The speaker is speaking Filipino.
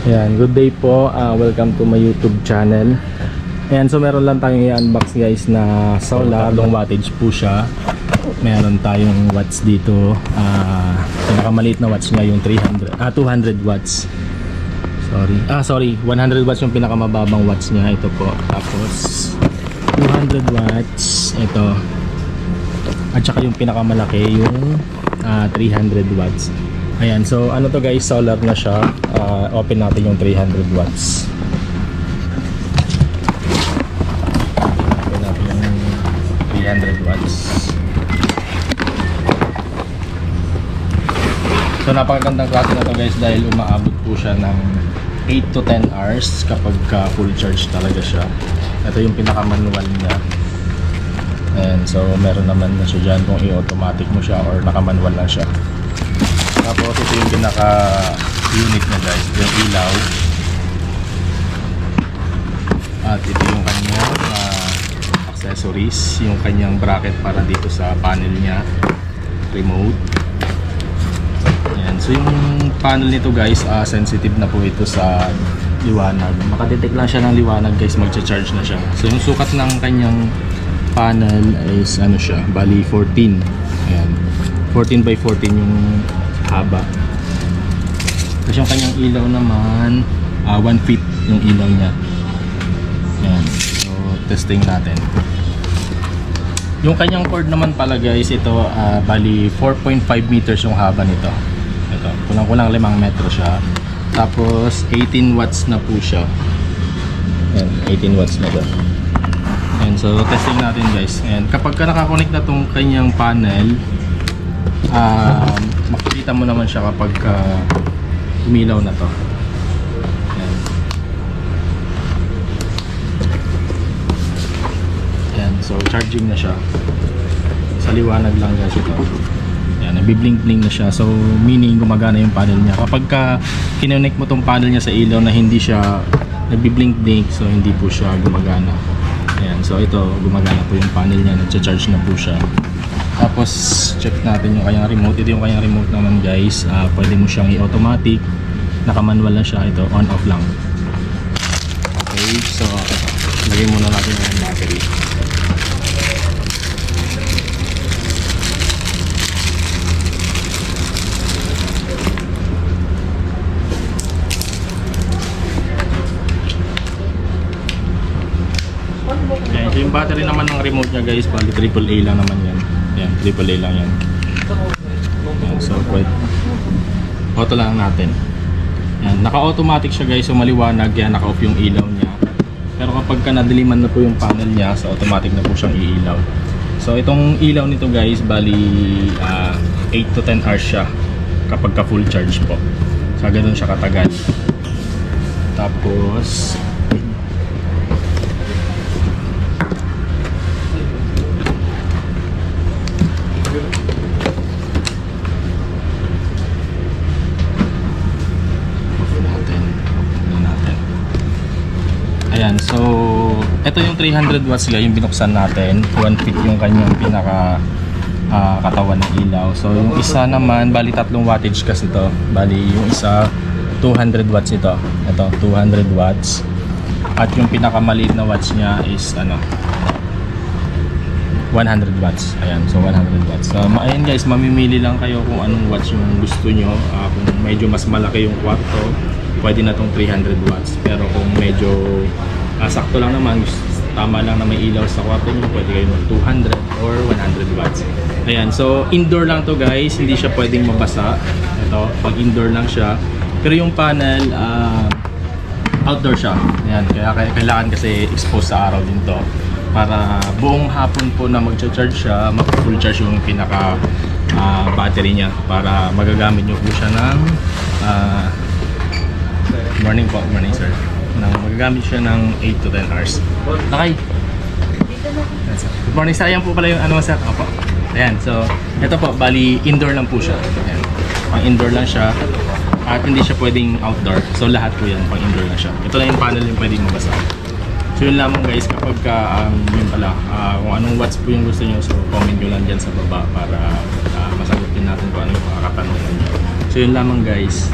Ayan, good day po. Welcome to my YouTube channel. Ayan, so meron lang tayong i-unbox guys na solar. Long wattage po siya. Meron tayong watts dito. Pinakamaliit na watts niya yung 200 watts. Sorry, 100 watts yung pinakamababang watts niya. Ito po. Tapos 200 watts. Ito. At saka yung pinakamalaki yung 300 watts. Ayan, so ano to guys, solar na siya. Open natin yung 300 watts. Open natin yung 300 watts. So napakagandang klase na to guys dahil umaabot po siya ng 8 to 10 hours kapag full charge talaga siya. Ito yung pinaka-manual niya. And so meron naman na siya dyan kung i-automatic mo siya or naka-manual lang siya. Tapos ito yung pinaka-unit na guys, yung ilaw. At ito yung kanyang accessories, yung kanyang bracket para dito sa panel niya, remote. Ayan. So yung panel nito guys, sensitive na po ito sa liwanag. Makadetect lang siya ng liwanag guys, magcha-charge na siya. So yung sukat ng kanyang panel is ano siya, bali 14. Ayan. 14 by 14 yung haba. Tapos yung kanyang ilaw naman 1 feet yung ilaw niya. Ayan. So testing natin. Yung kanyang cord naman pala guys, ito bali 4.5 meters yung haba nito. Ito, kulang-kulang 5 metro siya. Tapos 18 watts na po siya. Ayan, 18 watts na to. Ayan, so testing natin guys. And kapag ka nakakonect na tong kanyang panel, makikita mo naman siya kapag umilaw na to. Ayan. Ayan, so charging na siya. Sa liwanag lang guys ito. Ayan, nabiblink-blink na siya. So meaning gumagana yung panel niya. Kapag kinonect mo tong panel niya sa ilaw na hindi siya nabiblink-blink, so hindi po siya gumagana. Ayan, so ito gumagana po yung panel niya, nagcha-charge na po siya. Tapos check natin yung kanyang remote. Ito yung kanyang remote naman guys. Pwede mo siyang i-automatic. Naka-manual lang siya. Ito on off lang. Okay, so lagay muna natin yung battery. Ayan, so yung battery naman ng remote niya guys, bali AAA lang naman yan. Ayan, AAA lang yan. Ayan, so pwede auto lang natin. Ayan, naka-automatic siya guys, so maliwanag yan, naka-off yung ilaw niya. Pero kapag nadiliman na po yung panel niya, so automatic na po siyang iilaw. So itong ilaw nito guys, bali 8 to 10 hours siya kapag ka full charge po. So ganoon siya katagal. Tapos ayan, so ito yung 300 watts guys, yung binuksan natin. 1 feet yung kanyang pinaka katawan ng ilaw. So yung isa naman, bali 3 wattage kasi ito. Bali yung isa 200 watts ito. Ito 200 watts. At yung pinakamaliit na watts niya is 100 watts. Ayan, so 100 watts. So ayan guys, mamimili lang kayo kung anong watts yung gusto nyo. Kung medyo mas malaki yung kwarto, pwede na tong 300 watts. Pero kung medyo sakto lang naman, tama lang na may ilaw sa kwarto nyo, pwede kayo mag 200 or 100 watts. Ayan, so indoor lang to guys, hindi siya pwedeng mabasa. Ito, pag indoor lang siya. Pero yung panel, outdoor siya. Ayan, kaya kailangan kasi expose sa araw din to. Para buong hapon po na mag-charge siya, mag-full charge yung pinaka battery niya. Para magagamit nyo po siya ng morning po, morning sir. Magagamit siya ng 8 to 10 hours. Okay. Good morning sir. Ayan po pala yung sir. Opo. Ayan, so ito po, bali indoor lang po siya. Ayan. Pang indoor lang siya. At hindi siya pwedeng outdoor. So lahat po yan, pang indoor lang siya. Ito lang yung panel yung pwedeng mabasa. So yun lamang guys, kapag yun pala, kung anong watts po yung gusto nyo, so comment nyo lang dyan sa baba para masagutin natin kung ano yung mga katanungan nyo. So yun lamang guys.